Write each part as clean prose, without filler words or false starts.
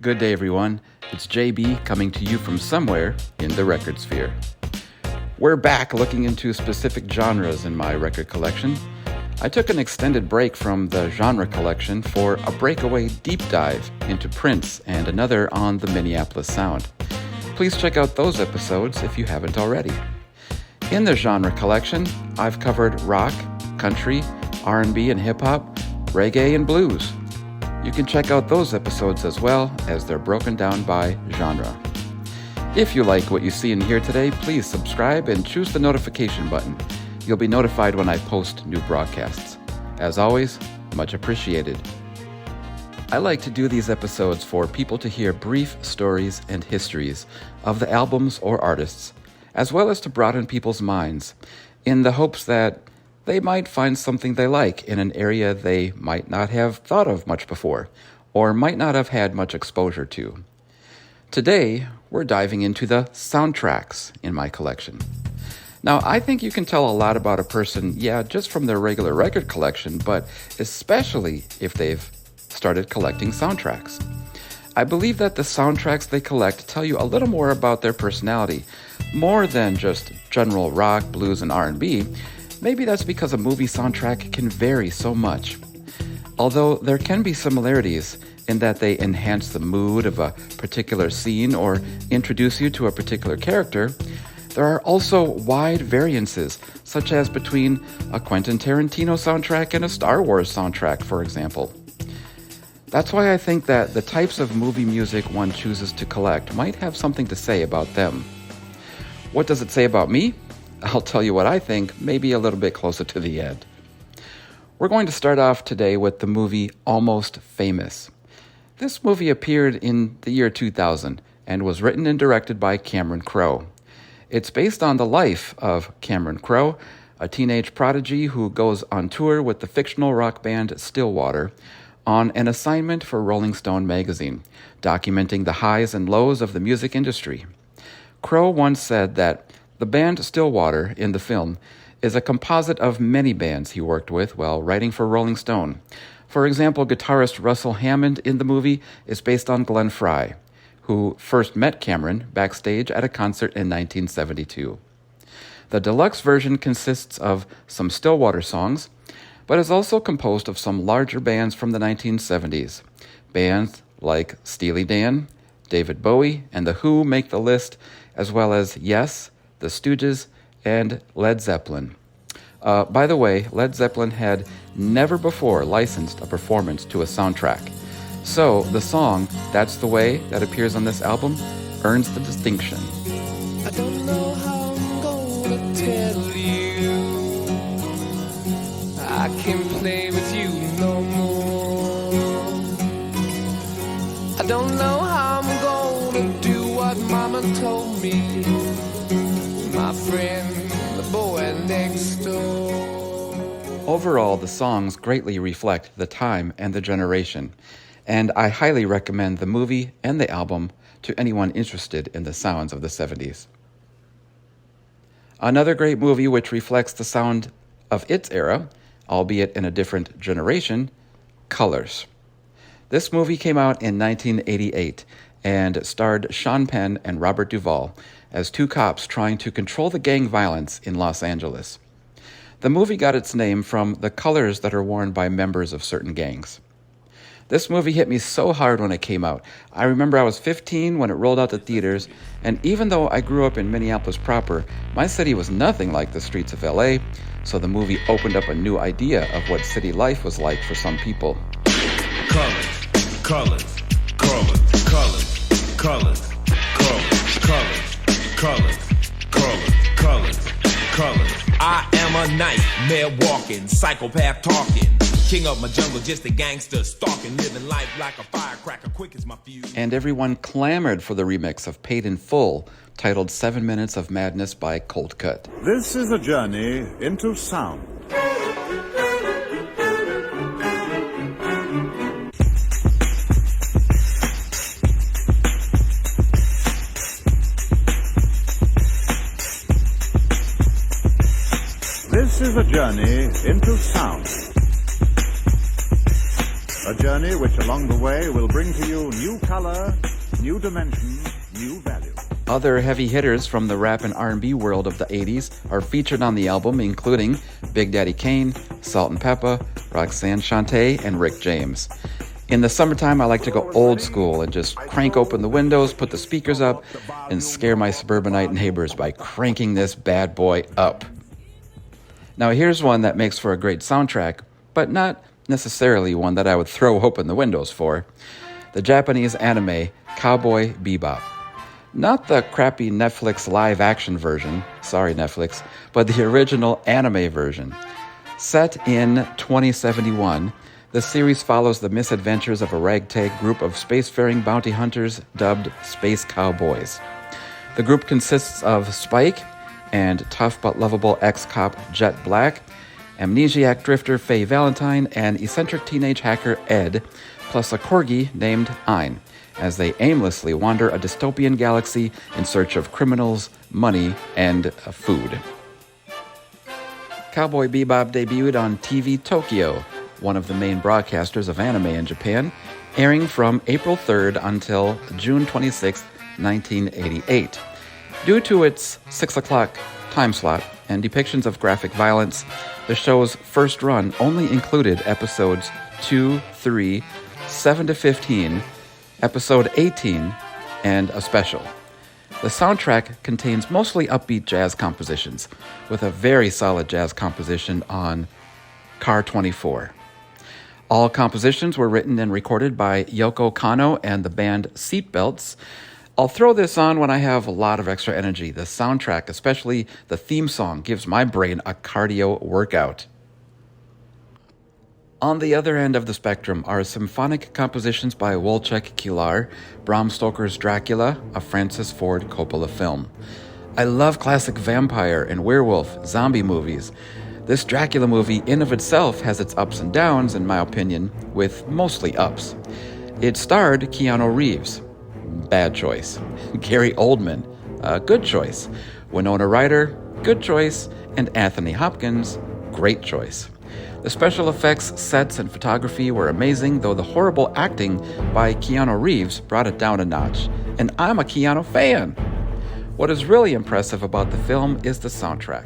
Good day, everyone. It's JB coming to you from somewhere in the record sphere. We're back looking into specific genres in my record collection. I took an extended break from the genre collection for a breakaway deep dive into Prince and another on the Minneapolis sound. Please check out those episodes if you haven't already. In the genre collection, I've covered rock, country, R&B and hip-hop, reggae and blues. You can check out those episodes as well, as they're broken down by genre. If you like what you see and hear today, please subscribe and choose the notification button. You'll be notified when I post new broadcasts. As always, much appreciated. I like to do these episodes for people to hear brief stories and histories of the albums or artists, as well as to broaden people's minds, in the hopes that they might find something they like in an area they might not have thought of much before, or might not have had much exposure to. Today, we're diving into the soundtracks in my collection. Now, I think you can tell a lot about a person, just from their regular record collection, but especially if they've started collecting soundtracks. I believe that the soundtracks they collect tell you a little more about their personality, more than just general rock, blues, and R&B. Maybe that's because a movie soundtrack can vary so much. Although there can be similarities in that they enhance the mood of a particular scene or introduce you to a particular character, there are also wide variances, such as between a Quentin Tarantino soundtrack and a Star Wars soundtrack, for example. That's why I think that the types of movie music one chooses to collect might have something to say about them. What does it say about me? I'll tell you what I think, maybe a little bit closer to the end. We're going to start off today with the movie Almost Famous. This movie appeared in the year 2000 and was written and directed by Cameron Crowe. It's based on the life of Cameron Crowe, a teenage prodigy who goes on tour with the fictional rock band Stillwater on an assignment for Rolling Stone magazine, documenting the highs and lows of the music industry. Crowe once said that the band Stillwater in the film is a composite of many bands he worked with while writing for Rolling Stone. For example, guitarist Russell Hammond in the movie is based on Glenn Frey, who first met Cameron backstage at a concert in 1972. The deluxe version consists of some Stillwater songs, but is also composed of some larger bands from the 1970s. Bands like Steely Dan, David Bowie, and The Who make the list, as well as Yes, The Stooges, and Led Zeppelin. By the way, Led Zeppelin had never before licensed a performance to a soundtrack. So the song, That's the Way, that appears on this album, earns the distinction. I don't know how I'm gonna tell you. I can't play with you no more. I don't know how I'm gonna do what Mama told me. My friend, the boy next door. Overall, the songs greatly reflect the time and the generation, and I highly recommend the movie and the album to anyone interested in the sounds of the 70s. Another great movie which reflects the sound of its era, albeit in a different generation, Colors. This movie came out in 1988 and starred Sean Penn and Robert Duvall as two cops trying to control the gang violence in Los Angeles. The movie got its name from the colors that are worn by members of certain gangs. This movie hit me so hard when it came out. I remember I was 15 when it rolled out to theaters, and even though I grew up in Minneapolis proper, my city was nothing like the streets of LA, so the movie opened up a new idea of what city life was like for some people. Colors, colors, colors, colors, colors, colors, colors, colors, colors, colors, colors. I am a nightmare walking, psychopath talking, king of my jungle, just a gangster stalking, living life like a firecracker, quick as my fuse. And everyone clamored for the remix of Paid in Full, titled 7 Minutes of Madness by Cold Cut. This is a journey into sound. This is a journey into sound. A journey which along the way will bring to you new color, new dimension, new value. Other heavy hitters from the rap and R&B world of the 80s are featured on the album, including Big Daddy Kane, Salt and Peppa, Roxanne Shante, and Rick James. In the summertime, I like to go old school and just crank open the windows, put the speakers up, and scare my suburbanite neighbors by cranking this bad boy up. Now here's one that makes for a great soundtrack, but not necessarily one that I would throw open the windows for. The Japanese anime Cowboy Bebop. Not the crappy Netflix live-action version, sorry Netflix, but the original anime version. Set in 2071, the series follows the misadventures of a ragtag group of spacefaring bounty hunters dubbed Space Cowboys. The group consists of Spike and tough but lovable ex-cop Jet Black, amnesiac drifter Faye Valentine, and eccentric teenage hacker Ed, plus a corgi named Ein, as they aimlessly wander a dystopian galaxy in search of criminals, money, and food. Cowboy Bebop debuted on TV Tokyo, one of the main broadcasters of anime in Japan, airing from April 3rd until June 26, 1988. Due to its 6 o'clock time slot and depictions of graphic violence, the show's first run only included episodes 2, 3, 7 to 15, episode 18, and a special. The soundtrack contains mostly upbeat jazz compositions, with a very solid jazz composition on Car 24. All compositions were written and recorded by Yoko Kanno and the band Seatbelts. I'll throw this on when I have a lot of extra energy. The soundtrack, especially the theme song, gives my brain a cardio workout. On the other end of the spectrum are symphonic compositions by Wojciech Kilar, Bram Stoker's Dracula, a Francis Ford Coppola film. I love classic vampire and werewolf, zombie movies. This Dracula movie in of itself has its ups and downs, in my opinion, with mostly ups. It starred Keanu Reeves, bad choice. Gary Oldman, good choice. Winona Ryder, good choice. And Anthony Hopkins, great choice. The special effects, sets, and photography were amazing, though the horrible acting by Keanu Reeves brought it down a notch. And I'm a Keanu fan! What is really impressive about the film is the soundtrack.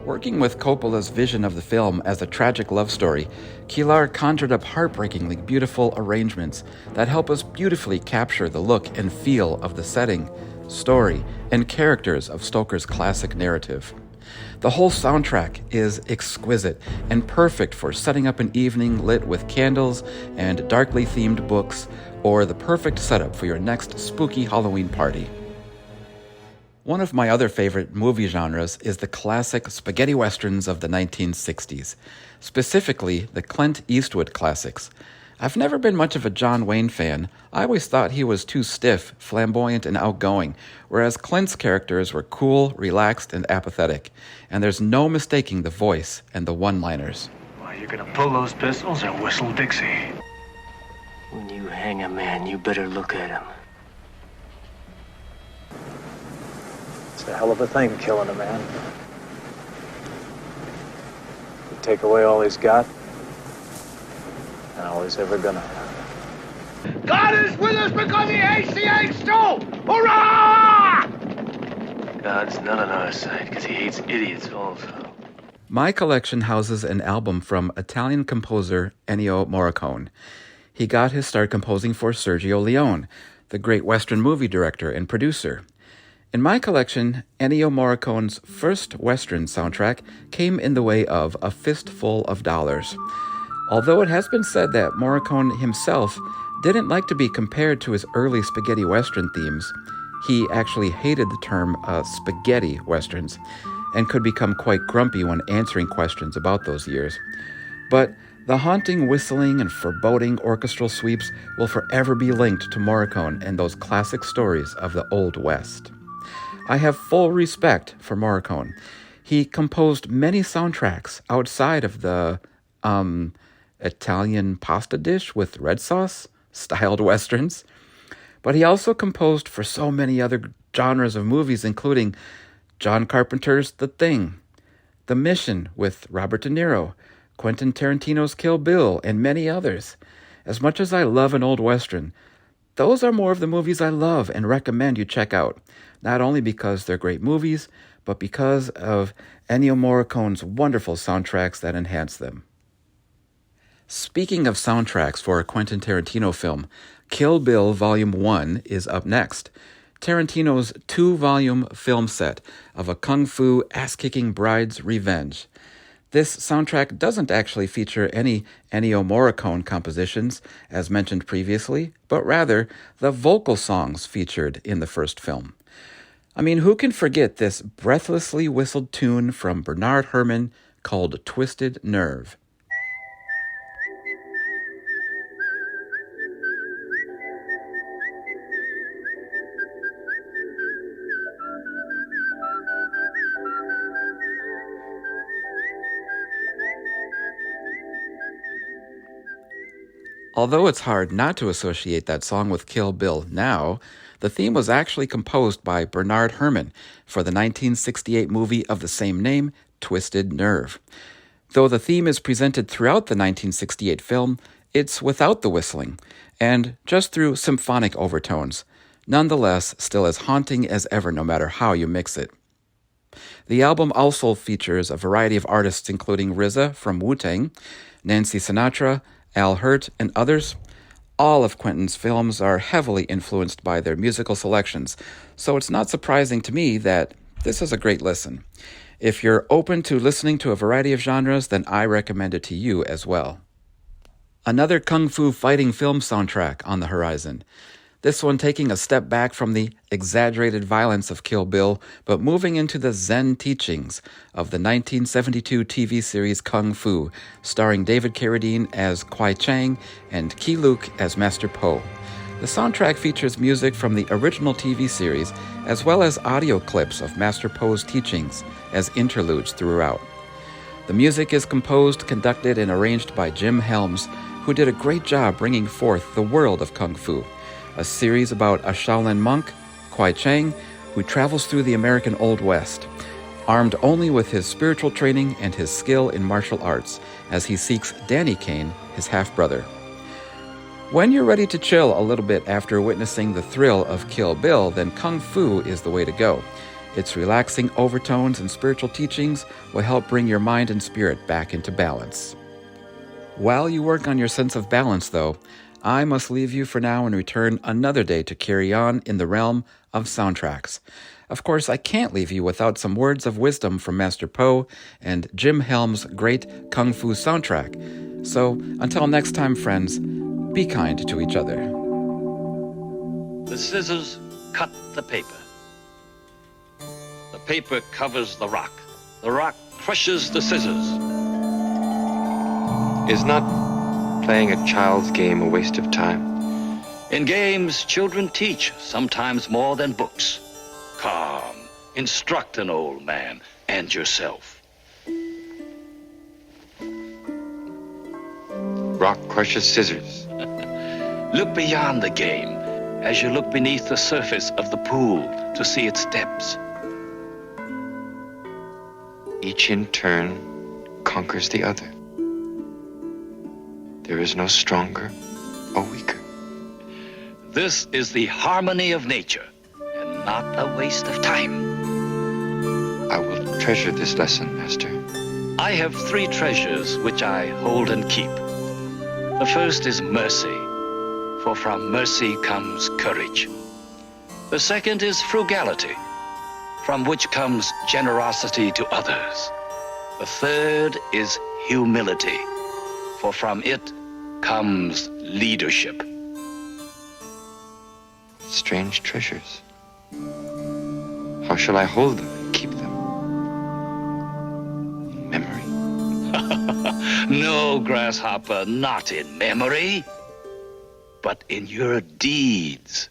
Working with Coppola's vision of the film as a tragic love story, Kilar conjured up heartbreakingly beautiful arrangements that help us beautifully capture the look and feel of the setting, story, and characters of Stoker's classic narrative. The whole soundtrack is exquisite and perfect for setting up an evening lit with candles and darkly themed books, or the perfect setup for your next spooky Halloween party. One of my other favorite movie genres is the classic spaghetti westerns of the 1960s, specifically the Clint Eastwood classics. I've never been much of a John Wayne fan. I always thought he was too stiff, flamboyant, and outgoing, whereas Clint's characters were cool, relaxed, and apathetic, and there's no mistaking the voice and the one-liners. Why, you're gonna pull those pistols or whistle Dixie? When you hang a man, you better look at him. It's a hell of a thing, killing a man. You take away all he's got, and all he's ever gonna have. God is with us because he hates the Yanks too! Hurrah! God's not on our side, because he hates idiots also. My collection houses an album from Italian composer Ennio Morricone. He got his start composing for Sergio Leone, the great Western movie director and producer. In my collection, Ennio Morricone's first Western soundtrack came in the way of A Fistful of Dollars. Although it has been said that Morricone himself didn't like to be compared to his early spaghetti Western themes, he actually hated the term spaghetti Westerns and could become quite grumpy when answering questions about those years. But the haunting whistling and foreboding orchestral sweeps will forever be linked to Morricone and those classic stories of the Old West. I have full respect for Morricone. He composed many soundtracks outside of the Italian pasta dish with red sauce, styled westerns. But he also composed for so many other genres of movies, including John Carpenter's The Thing, The Mission with Robert De Niro, Quentin Tarantino's Kill Bill, and many others. As much as I love an old western, those are more of the movies I love and recommend you check out, not only because they're great movies, but because of Ennio Morricone's wonderful soundtracks that enhance them. Speaking of soundtracks for a Quentin Tarantino film, Kill Bill Volume 1 is up next. Tarantino's 2-volume film set of a kung fu ass-kicking bride's revenge. This soundtrack doesn't actually feature any Ennio Morricone compositions, as mentioned previously, but rather the vocal songs featured in the first film. I mean, who can forget this breathlessly whistled tune from Bernard Herrmann called Twisted Nerve? Although it's hard not to associate that song with Kill Bill now, the theme was actually composed by Bernard Herrmann for the 1968 movie of the same name, Twisted Nerve. Though the theme is presented throughout the 1968 film, it's without the whistling, and just through symphonic overtones, nonetheless still as haunting as ever no matter how you mix it. The album also features a variety of artists including RZA from Wu-Tang, Nancy Sinatra, Al Hirt, and others. All of Quentin's films are heavily influenced by their musical selections, so it's not surprising to me that this is a great listen. If you're open to listening to a variety of genres, then I recommend it to you as well. Another kung fu fighting film soundtrack on the horizon. This one taking a step back from the exaggerated violence of Kill Bill, but moving into the Zen teachings of the 1972 TV series Kung Fu, starring David Carradine as Kwai Chang and Key Luke as Master Po. The soundtrack features music from the original TV series, as well as audio clips of Master Po's teachings as interludes throughout. The music is composed, conducted, and arranged by Jim Helms, who did a great job bringing forth the world of Kung Fu, a series about a Shaolin monk, Kwai Chang, who travels through the American Old West, armed only with his spiritual training and his skill in martial arts, as he seeks Danny Kane, his half-brother. When you're ready to chill a little bit after witnessing the thrill of Kill Bill, then Kung Fu is the way to go. Its relaxing overtones and spiritual teachings will help bring your mind and spirit back into balance. While you work on your sense of balance, though, I must leave you for now and return another day to carry on in the realm of soundtracks. Of course, I can't leave you without some words of wisdom from Master Po and Jim Helms' great Kung Fu soundtrack. So, until next time, friends, be kind to each other. The scissors cut the paper. The paper covers the rock. The rock crushes the scissors. Is not playing a child's game a waste of time? In games, children teach, sometimes more than books. Calm. Instruct an old man and yourself. Rock crushes scissors. Look beyond the game as you look beneath the surface of the pool to see its depths. Each in turn conquers the other. There is no stronger or weaker. This is the harmony of nature, and not a waste of time. I will treasure this lesson, Master. I have 3 treasures which I hold and keep. The first is mercy, for from mercy comes courage. The second is frugality, from which comes generosity to others. The third is humility, for from it comes leadership. Strange treasures. How shall I hold them and keep them? In memory? No, grasshopper, not in memory, but in your deeds.